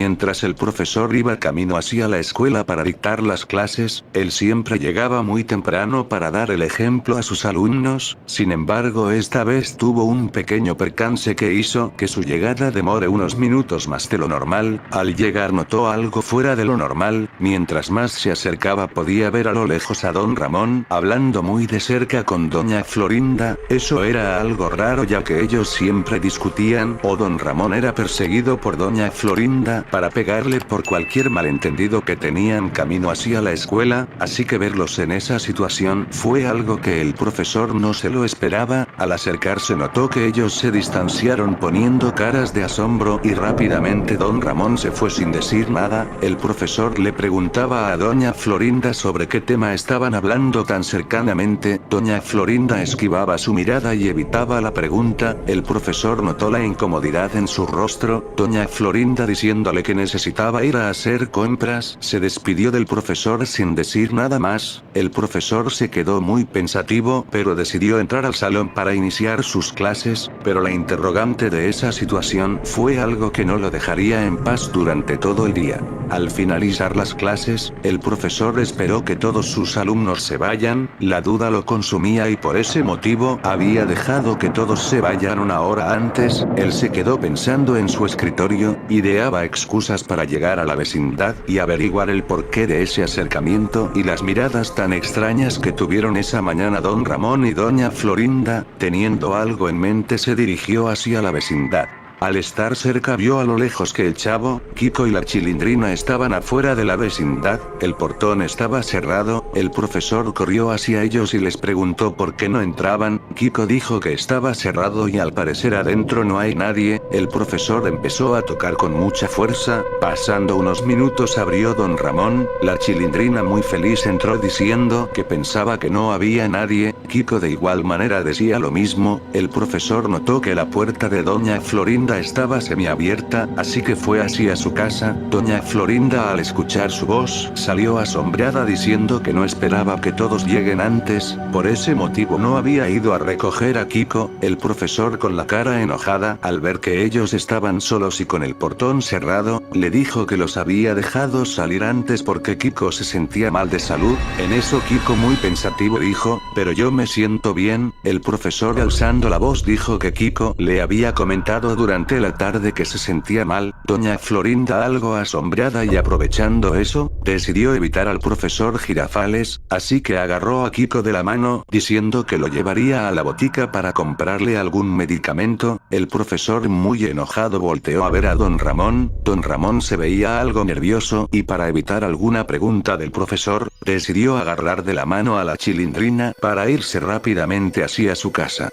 Mientras el profesor iba camino hacia la escuela para dictar las clases, él siempre llegaba muy temprano para dar el ejemplo a sus alumnos. Sin embargo, esta vez tuvo un pequeño percance que hizo que su llegada demore unos minutos más de lo normal. Al llegar notó algo fuera de lo normal. Mientras más se acercaba podía ver a lo lejos a don Ramón hablando muy de cerca con doña Florinda. Eso era algo raro, ya que ellos siempre discutían, o don Ramón era perseguido por doña Florinda para pegarle por cualquier malentendido que tenían camino hacia la escuela, así que verlos en esa situación fue algo que el profesor no se lo esperaba. Al acercarse notó que ellos se distanciaron poniendo caras de asombro y rápidamente don Ramón se fue sin decir nada. El profesor le preguntaba a doña Florinda sobre qué tema estaban hablando tan cercanamente. Doña Florinda esquivaba su mirada y evitaba la pregunta. El profesor notó la incomodidad en su rostro. Doña Florinda, diciéndole que necesitaba ir a hacer compras, se despidió del profesor sin decir nada más. El profesor se quedó muy pensativo, pero decidió entrar al salón para iniciar sus clases, pero la interrogante de esa situación fue algo que no lo dejaría en paz durante todo el día. Al finalizar las clases, el profesor esperó que todos sus alumnos se vayan. La duda lo consumía y por ese motivo había dejado que todos se vayan una hora antes. Él se quedó pensando en su escritorio, ideaba excusas para llegar a la vecindad y averiguar el porqué de ese acercamiento y las miradas tan extrañas que tuvieron esa mañana don Ramón y doña Florinda. Teniendo algo en mente, se dirigió hacia la vecindad. Al estar cerca vio a lo lejos que el Chavo, Kiko y la Chilindrina estaban afuera de la vecindad. El portón estaba cerrado. El profesor corrió hacia ellos y les preguntó por qué no entraban. Kiko dijo que estaba cerrado y al parecer adentro no hay nadie. El profesor empezó a tocar con mucha fuerza. Pasando unos minutos abrió don Ramón. La Chilindrina muy feliz entró diciendo que pensaba que no había nadie. Kiko de igual manera decía lo mismo. El profesor notó que la puerta de doña Florinda estaba semiabierta, así que fue hacia su casa. Doña Florinda, al escuchar su voz, salió asombrada diciendo que no esperaba que todos lleguen antes, por ese motivo no había ido a recoger a Kiko. El profesor, con la cara enojada, al ver que ellos estaban solos y con el portón cerrado, le dijo que los había dejado salir antes porque Kiko se sentía mal de salud. En eso Kiko, muy pensativo, dijo, pero yo me siento bien. El profesor, alzando la voz, dijo que Kiko le había comentado durante la tarde que se sentía mal. Doña Florinda, algo asombrada y aprovechando eso, decidió evitar al profesor Girafales, así que agarró a Kiko de la mano, diciendo que lo llevaría a la botica para comprarle algún medicamento. El profesor, muy enojado, volteó a ver a don Ramón. Don Ramón se veía algo nervioso y para evitar alguna pregunta del profesor, decidió agarrar de la mano a la Chilindrina para irse rápidamente hacia su casa.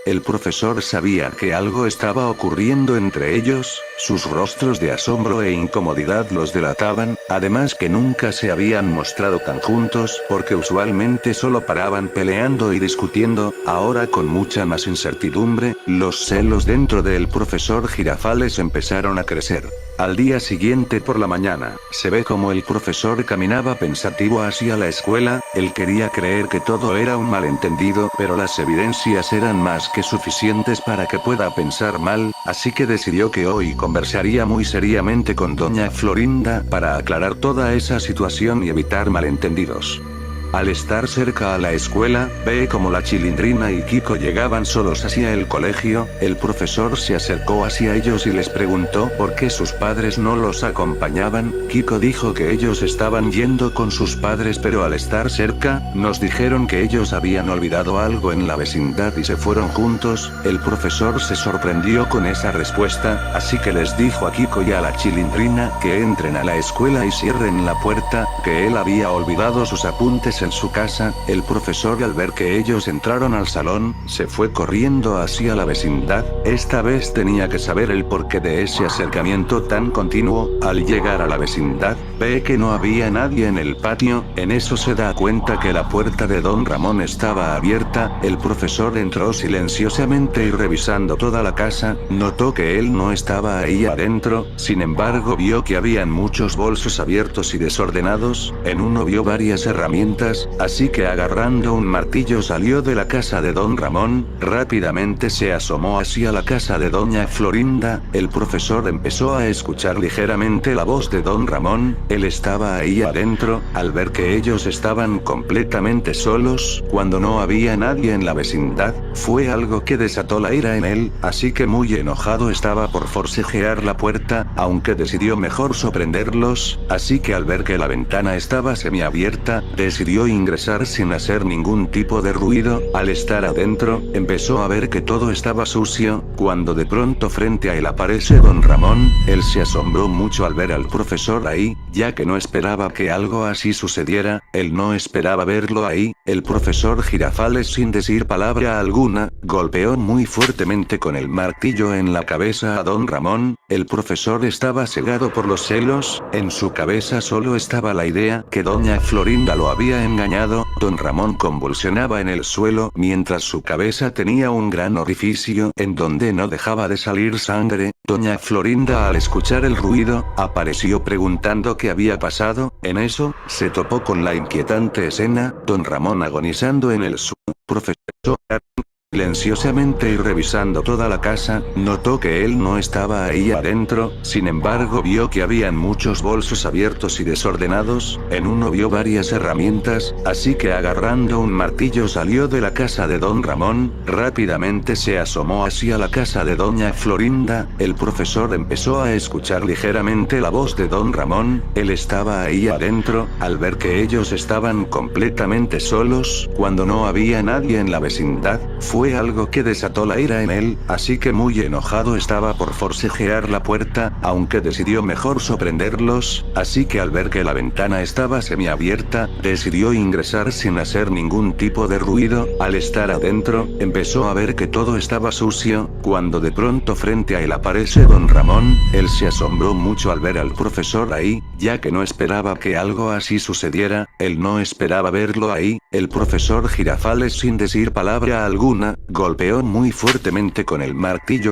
El profesor sabía que algo estaba ocurriendo entre ellos, sus rostros de asombro e incomodidad los delataban, además que nunca se habían mostrado tan juntos porque usualmente solo paraban peleando y discutiendo. Ahora, con mucha más incertidumbre, los celos dentro del profesor Girafales empezaron a crecer. Al día siguiente por la mañana, se ve como el profesor caminaba pensativo hacia la escuela. Él quería creer que todo era un malentendido, pero las evidencias eran más que suficientes para que pueda pensar mal, así que decidió que hoy conversaría muy seriamente con doña Florinda para aclarar toda esa situación y evitar malentendidos. Al estar cerca a la escuela, ve como la Chilindrina y Kiko llegaban solos hacia el colegio. El profesor se acercó hacia ellos y les preguntó por qué sus padres no los acompañaban. Kiko dijo que ellos estaban yendo con sus padres, pero al estar cerca, nos dijeron que ellos habían olvidado algo en la vecindad y se fueron juntos. El profesor se sorprendió con esa respuesta, así que les dijo a Kiko y a la Chilindrina que entren a la escuela y cierren la puerta, que él había olvidado sus apuntes en su casa. El profesor, al ver que ellos entraron al salón, se fue corriendo hacia la vecindad. Esta vez tenía que saber el porqué de ese acercamiento tan continuo. Al llegar a la vecindad, ve que no había nadie en el patio. En eso se da cuenta que la puerta de don Ramón estaba abierta. El profesor entró silenciosamente y revisando toda la casa, notó que él no estaba ahí adentro. Sin embargo, vio que habían muchos bolsos abiertos y desordenados. En uno vio varias herramientas herramientas, así que agarrando un martillo salió de la casa de don Ramón, rápidamente se asomó hacia la casa de doña Florinda. El profesor empezó a escuchar ligeramente la voz de don Ramón, él estaba ahí adentro, al ver que ellos estaban completamente solos, cuando no había nadie en la vecindad, fue algo que desató la ira en él, así que muy enojado estaba por forcejear la puerta, aunque decidió mejor sorprenderlos, así que al ver que la ventana estaba semiabierta, decidió ingresar sin hacer ningún tipo de ruido. Al estar adentro, empezó a ver que todo estaba sucio, cuando de pronto frente a él aparece don Ramón. Él se asombró mucho al ver al profesor ahí, ya que no esperaba que algo así sucediera, él no esperaba verlo ahí. El profesor Girafales, sin decir palabra alguna, golpeó muy fuertemente con el martillo en la cabeza a don Ramón. El profesor estaba cegado por los celos, en su cabeza solo estaba la idea que doña Florinda lo había engañado. Don Ramón convulsionaba en el suelo mientras su cabeza tenía un gran orificio en donde no dejaba de salir sangre. Doña Florinda, al escuchar el ruido, apareció preguntando qué había pasado. En eso, se topó con la inquietante escena, don Ramón agonizando en el suelo. Profesor silenciosamente y revisando toda la casa, notó que él no estaba ahí adentro, sin embargo vio que habían muchos bolsos abiertos y desordenados, en uno vio varias herramientas, así que agarrando un martillo salió de la casa de don Ramón, rápidamente se asomó hacia la casa de doña Florinda. El profesor empezó a escuchar ligeramente la voz de don Ramón, él estaba ahí adentro, al ver que ellos estaban completamente solos, cuando no había nadie en la vecindad, fue algo que desató la ira en él, así que muy enojado estaba por forcejear la puerta, aunque decidió mejor sorprenderlos, así que al ver que la ventana estaba semiabierta, decidió ingresar sin hacer ningún tipo de ruido. Al estar adentro, empezó a ver que todo estaba sucio, cuando de pronto frente a él aparece don Ramón. Él se asombró mucho al ver al profesor ahí, ya que no esperaba que algo así sucediera, él no esperaba verlo ahí. El profesor Girafales, sin decir palabra alguna, golpeó muy fuertemente con el martillo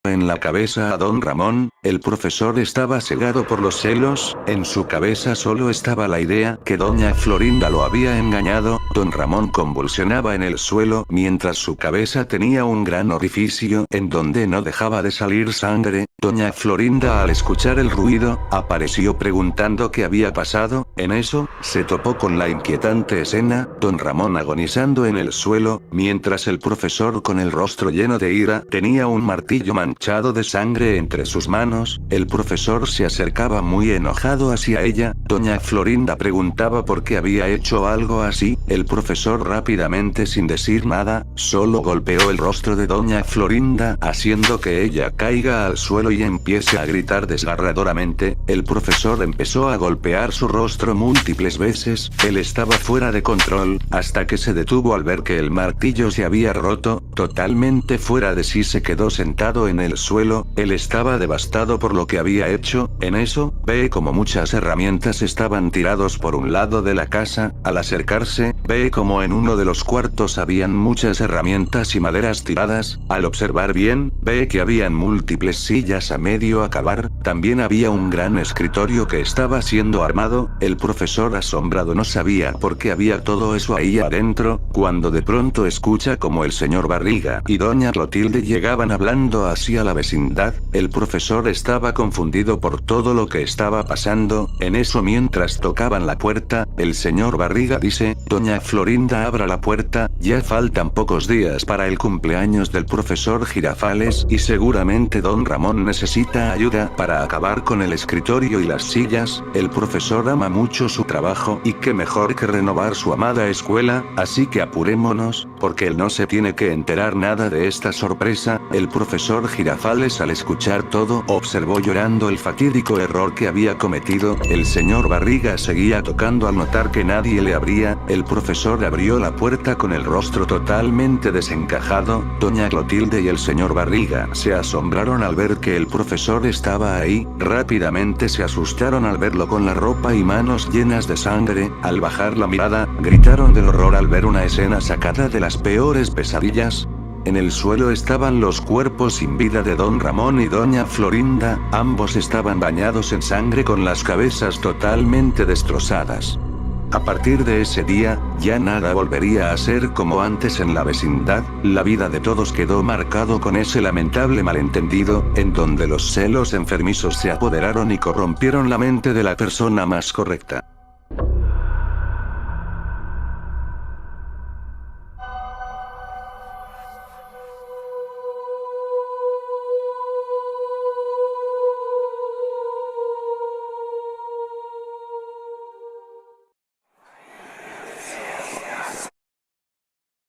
en la cabeza a don Ramón. El profesor estaba cegado por los celos, en su cabeza solo estaba la idea que doña Florinda lo había engañado. Don Ramón convulsionaba en el suelo mientras su cabeza tenía un gran orificio en donde no dejaba de salir sangre. Doña Florinda, al escuchar el ruido, apareció preguntando qué había pasado. En eso, se topó con la inquietante escena, don Ramón agonizando en el suelo, mientras el profesor, con el rostro lleno de ira, tenía un martillo manchado de sangre entre sus manos. El profesor se acercaba muy enojado hacia ella. Doña Florinda preguntaba por qué había hecho algo así. El profesor rápidamente, sin decir nada, solo golpeó el rostro de doña Florinda, haciendo que ella caiga al suelo y empiece a gritar desgarradoramente. El profesor empezó a golpear su rostro múltiples veces. Él estaba fuera de control, hasta que se detuvo al ver que el martillo se había roto. Totalmente fuera de sí se quedó sentado en el suelo. Él estaba devastado por lo que había hecho. En eso, ve como muchas herramientas estaban tirados por un lado de la casa. Al acercarse, ve como en uno de los cuartos habían muchas herramientas y maderas tiradas. Al observar bien, ve que habían múltiples sillas a medio acabar. También había un gran escritorio que estaba siendo armado. El profesor, asombrado, no sabía por qué había todo eso ahí adentro, cuando de pronto escucha como el señor Barriga y doña Clotilde llegaban hablando hacia la vecindad. El profesor estaba confundido por todo lo que estaba pasando. En eso, mientras tocaban la puerta, el señor Barriga dice: doña Florinda, abra la puerta, ya faltan pocos días para el cumpleaños del profesor Girafales y seguramente don Ramón necesita ayuda para acabar con el escritorio y las sillas. El profesor ama mucho su trabajo y qué mejor que renovar su amada escuela, así que apurémonos, porque él no se tiene que enterar nada de esta sorpresa. El profesor Girafales, al escuchar todo, observó llorando el fatídico error que había cometido. El señor Barriga seguía tocando. Al notar que nadie le abría, el profesor abrió la puerta con el rostro totalmente desencajado. Doña Clotilde y el señor Barriga se asombraron al ver que el profesor estaba ahí. Rápidamente se asustaron al verlo con la ropa y manos llenas de sangre. Al bajar la mirada, gritaron del horror al ver una escena sacada de las peores pesadillas. En el suelo estaban los cuerpos sin vida de don Ramón y doña Florinda, ambos estaban bañados en sangre con las cabezas totalmente destrozadas. A partir de ese día, ya nada volvería a ser como antes en la vecindad, la vida de todos quedó marcado con ese lamentable malentendido, en donde los celos enfermizos se apoderaron y corrompieron la mente de la persona más correcta.